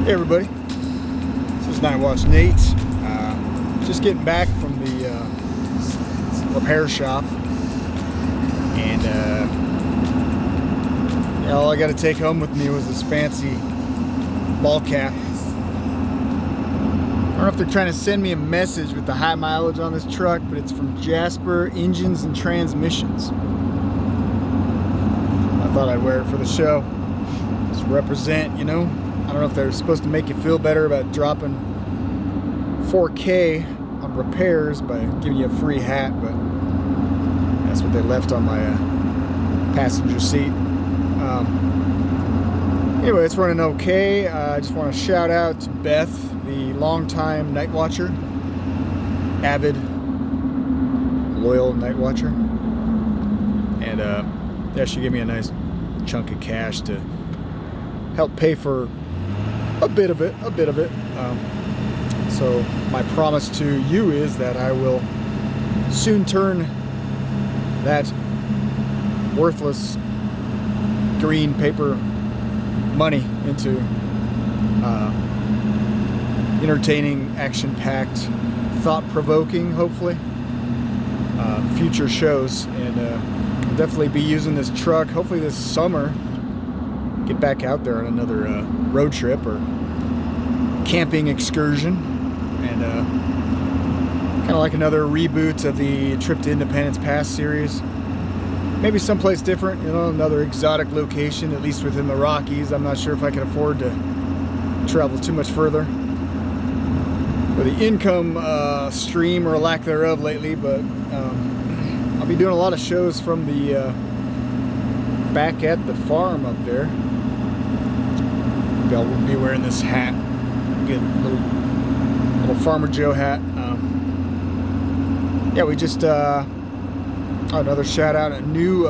Hey everybody, this is Nightwatch N8. Just getting back from the repair shop, and all I got to take home with me was this fancy ball cap. I don't know if they're trying to send me a message with the high mileage on this truck, but it's from Jasper Engines and Transmissions. I thought I'd wear it for the show. Just represent, you know. I don't know if they're supposed to make you feel better about dropping $4K on repairs by giving you a free hat, but that's what they left on my passenger seat. Anyway, it's running okay. I just want to shout out to Beth, the longtime night watcher, avid, loyal night watcher, and yeah, she gave me a nice chunk of cash to help pay for a bit of it. So my promise to you is that I will soon turn that worthless green paper money into entertaining, action-packed, thought-provoking, hopefully, future shows. And I'll definitely be using this truck hopefully this summer. Get back out there on another road trip or camping excursion, and kind of like another reboot of the Trip to Independence Pass series. Maybe someplace different, you know, another exotic location, at least within the Rockies. I'm not sure if I can afford to travel too much further, or the income stream or lack thereof lately, but I'll be doing a lot of shows from the back at the farm up there. Maybe I'll be wearing this hat, get a little Farmer Joe hat. Yeah, we just another shout out, a new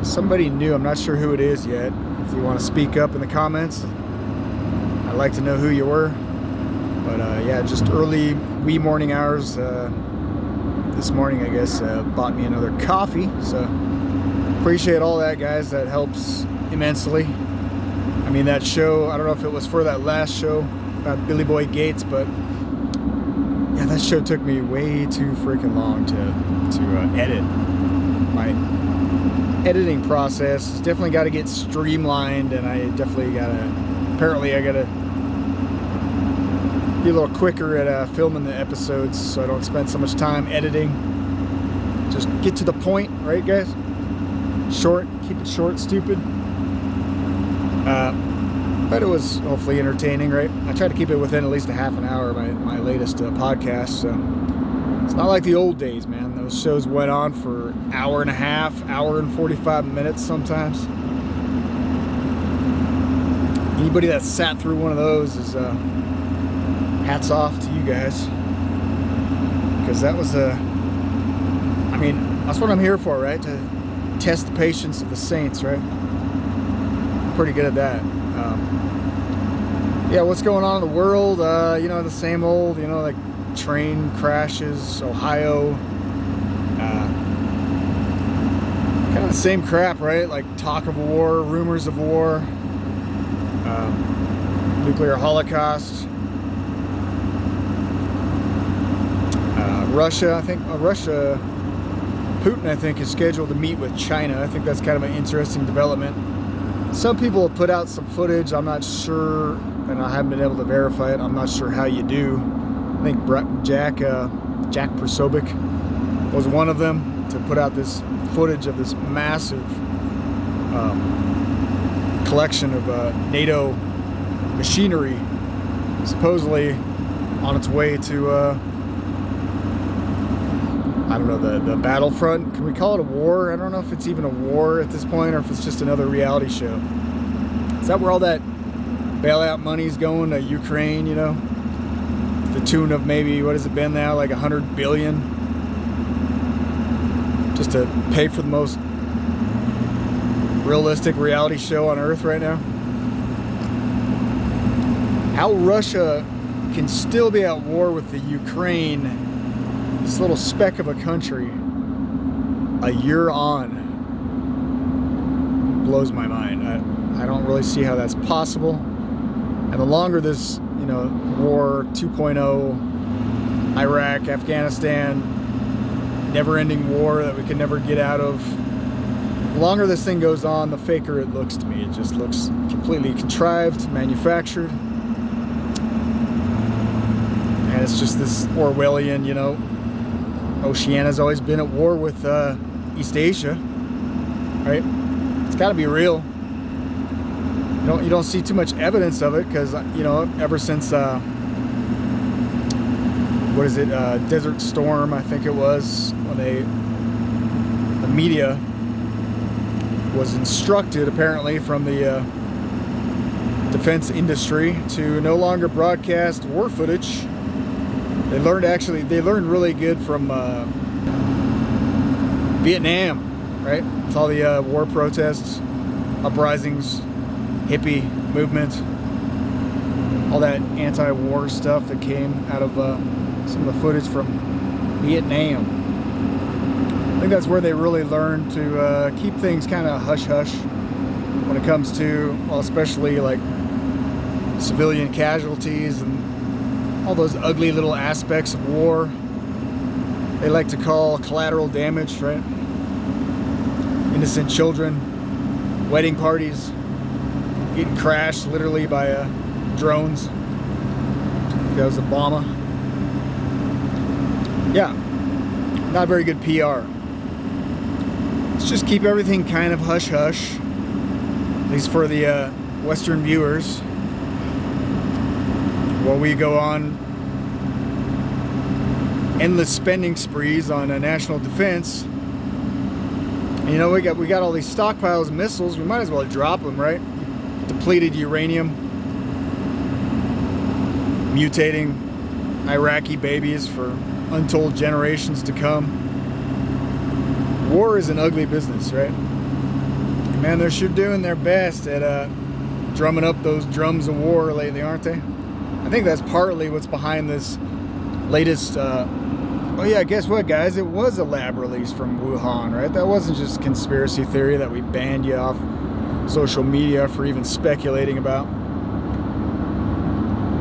somebody new. I'm not sure who it is yet. If you want to speak up in the comments, I'd like to know who you were. But yeah, just early wee morning hours this morning, I guess, bought me another coffee. So appreciate all that, guys. That helps immensely. I mean, that show, I don't know if it was for that last show about Billy Boy Gates, but yeah, that show took me way too freaking long to edit. My editing process has definitely got to get streamlined, and I definitely got to, apparently I got to be a little quicker at filming the episodes so I don't spend so much time editing. Just get to the point, right, guys? Short, keep it short, stupid. But it was hopefully entertaining, right? I tried to keep it within at least a half an hour, my latest podcast. So it's not like the old days, man. Those shows went on for an hour and a half, hour and 45 minutes sometimes. Anybody that sat through one of those is hats off to you guys, because that was I mean, that's what I'm here for, right? To test the patience of the saints, right? Pretty good at that. Yeah, what's going on in the world? You know, the same old, you know, like train crashes, Ohio, kind of the same crap, right? Like talk of war, rumors of war, nuclear holocaust. Russia, I think, Putin, I think, is scheduled to meet with China. I think that's kind of an interesting development. Some people have put out some footage. I'm not sure, and I haven't been able to verify it. I'm not sure how you do. I think Jack Persobic was one of them to put out this footage of this massive collection of NATO machinery, supposedly on its way to I don't know, the battlefront. Can we call it a war? I don't know if it's even a war at this point, or if it's just another reality show. Is that where all that bailout money's going to Ukraine, you know? To the tune of maybe, what has it been now, like $100 billion? Just to pay for the most realistic reality show on Earth right now? How Russia can still be at war with the Ukraine, this little speck of a country, a year on, blows my mind. I don't really see how that's possible. And the longer this, war 2.0, Iraq, Afghanistan, never-ending war that we can never get out of, the longer this thing goes on, the faker it looks to me. It just looks completely contrived, manufactured. And it's just this Orwellian, Oceania's always been at war with East Asia, right? It's got to be real. You don't see too much evidence of it because, ever since, Desert Storm, I think it was, when the media was instructed, apparently, from the defense industry to no longer broadcast war footage. They learned really good from Vietnam, right? With all the war protests, uprisings, hippie movement, all that anti-war stuff that came out of some of the footage from Vietnam. I think that's where they really learned to keep things kind of hush-hush when it comes to, well, especially like civilian casualties and all those ugly little aspects of war they like to call collateral damage, right? Innocent children, wedding parties getting crashed literally by drones. That was Obama. Yeah, not very good PR. Let's just keep everything kind of hush-hush, at least for the Western viewers, while we go on endless spending sprees on national defense. And, we got all these stockpiles of missiles. We might as well drop them, right? Depleted uranium, mutating Iraqi babies for untold generations to come. War is an ugly business, right? Man, they're sure doing their best at drumming up those drums of war lately, aren't they? I think that's partly what's behind this latest, oh yeah, guess what, guys? It was a lab release from Wuhan, right? That wasn't just conspiracy theory that we banned you off social media for even speculating about.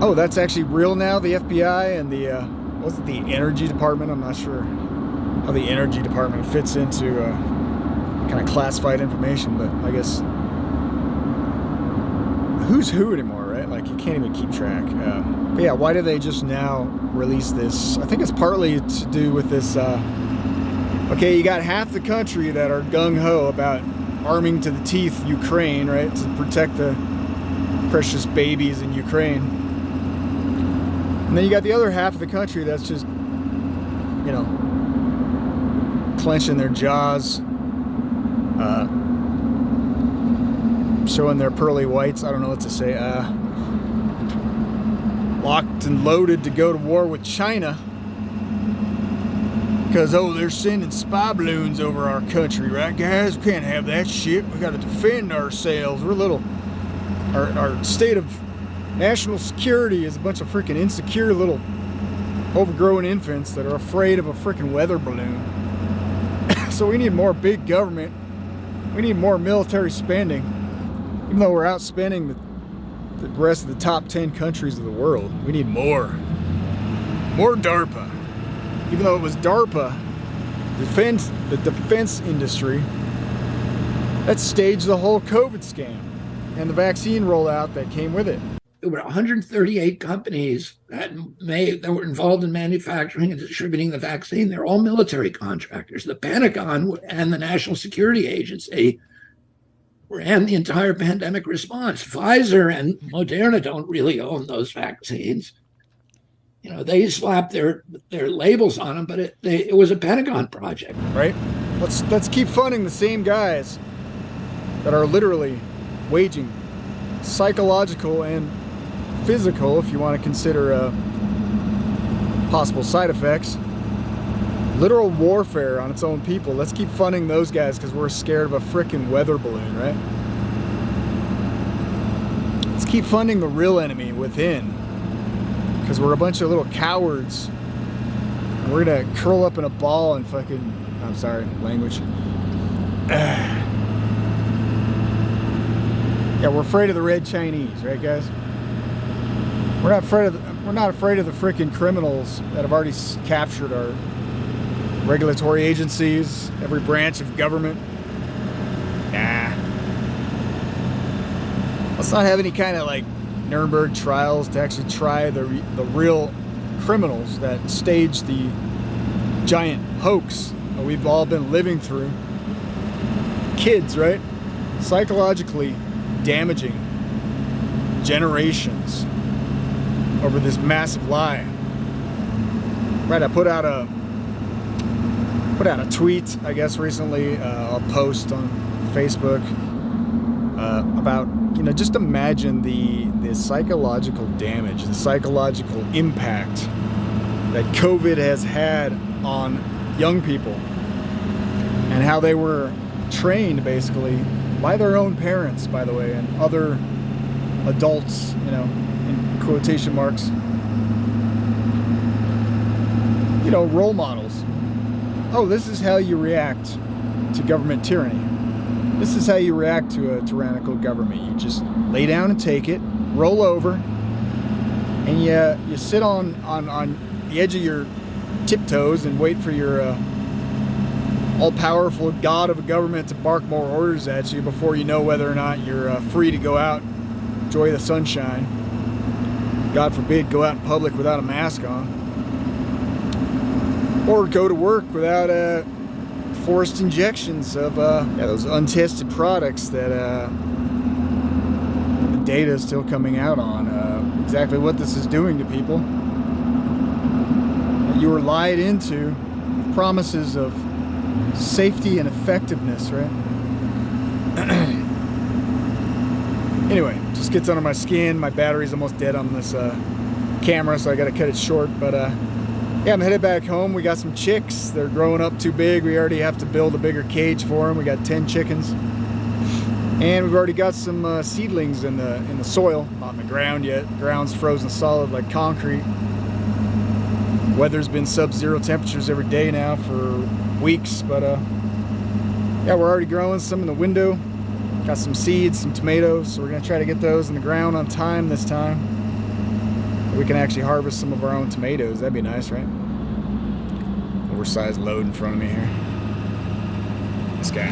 Oh, that's actually real now? The FBI and the, was it the Energy Department? I'm not sure how the Energy Department fits into kind of classified information, but I guess who's who anymore, right? Like, you can't even keep track. But yeah, why do they just now release this? I think it's partly to do with this, okay, you got half the country that are gung-ho about arming to the teeth Ukraine, right, to protect the precious babies in Ukraine. And then you got the other half of the country that's just, clenching their jaws, showing their pearly whites. I don't know what to say. Locked and loaded to go to war with China because, they're sending spy balloons over our country, right, guys? We can't have that shit. We got to defend ourselves. Our state of national security is a bunch of freaking insecure little overgrown infants that are afraid of a freaking weather balloon. So we need more big government. We need more military spending. Even though we're outspending the rest of the top 10 countries of the world, we need more. More DARPA. Even though it was DARPA, the defense industry, that staged the whole COVID scam and the vaccine rollout that came with it. There were 138 companies that were involved in manufacturing and distributing the vaccine. They're all military contractors. The Pentagon and the National Security Agency ran the entire pandemic response. Pfizer and Moderna don't really own those vaccines. They slapped their labels on them, but it was a Pentagon project. Right? Let's keep funding the same guys that are literally waging psychological and physical, if you want to consider possible side effects, literal warfare on its own people. Let's keep funding those guys because we're scared of a frickin' weather balloon, right? Let's keep funding the real enemy within because we're a bunch of little cowards. And we're gonna curl up in a ball and fucking, I'm sorry, language. Yeah, we're afraid of the red Chinese, right, guys? We're not afraid of the freaking criminals that have already captured our regulatory agencies, every branch of government. Nah. Let's not have any kind of like Nuremberg trials to actually try the real criminals that staged the giant hoax that we've all been living through. Kids, right? Psychologically damaging generations over this massive lie. Right, I put out a tweet, I guess, recently, a post on Facebook about, just imagine the psychological damage, the psychological impact that COVID has had on young people, and how they were trained basically by their own parents, by the way, and other adults, in quotation marks, role models. Oh, this is how you react to government tyranny. This is how you react to a tyrannical government. You just lay down and take it, roll over, and you sit on the edge of your tiptoes and wait for your all-powerful god of a government to bark more orders at you before you know whether or not you're free to go out, enjoy the sunshine. God forbid, go out in public without a mask on. Or go to work without forced injections of those untested products that the data is still coming out on. Exactly what this is doing to people. You were lied into with promises of safety and effectiveness, right? Anyway, just gets under my skin. My battery's almost dead on this camera, so I gotta cut it short. But yeah, I'm headed back home. We got some chicks. They're growing up too big. We already have to build a bigger cage for them. We got 10 chickens. And we've already got some seedlings in the soil. Not in the ground yet. The ground's frozen solid like concrete. Weather's been sub-zero temperatures every day now for weeks. But yeah, we're already growing some in the window. Got some seeds, some tomatoes. So we're going to try to get those in the ground on time this time. We can actually harvest some of our own tomatoes. That'd be nice, right? Oversized load in front of me here. This guy.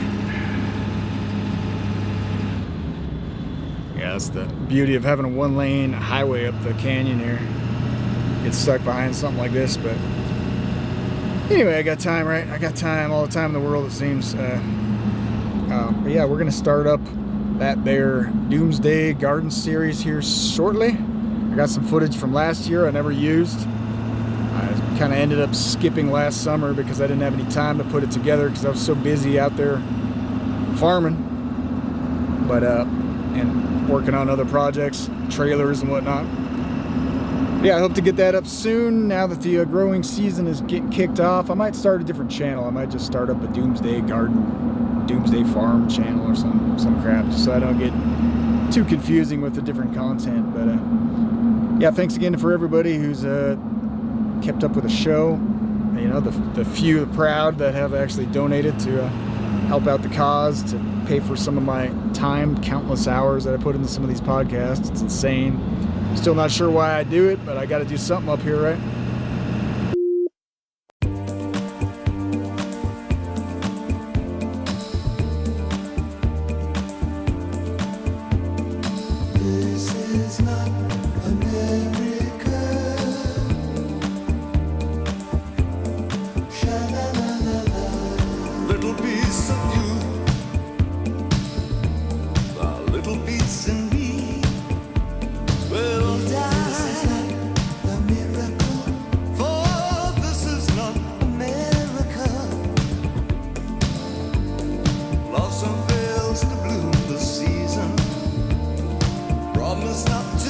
Yeah, that's the beauty of having a one-lane highway up the canyon here. Get stuck behind something like this, but anyway, I got time, right? I got time, all the time in the world, it seems. But yeah, we're gonna start up that there Doomsday Garden series here shortly. I got some footage from last year I never used. I kind of ended up skipping last summer because I didn't have any time to put it together because I was so busy out there farming, but and working on other projects, trailers and whatnot. Yeah, I hope to get that up soon now that the growing season is getting kicked off. I might start a different channel. I might just start up a Doomsday Garden, Doomsday Farm channel or some crap, just so I don't get too confusing with the different content. But yeah, thanks again for everybody who's kept up with the show. The few, the proud that have actually donated to help out the cause, to pay for some of my time, countless hours that I put into some of these podcasts. It's insane. Still not sure why I do it, but I got to do something up here, right? This is not America. Sha-la-la-la-la. Little piece of you, a little piece in me. Will die. This is not a miracle, for this is not America. Blossom fails to bloom this season. Promise not to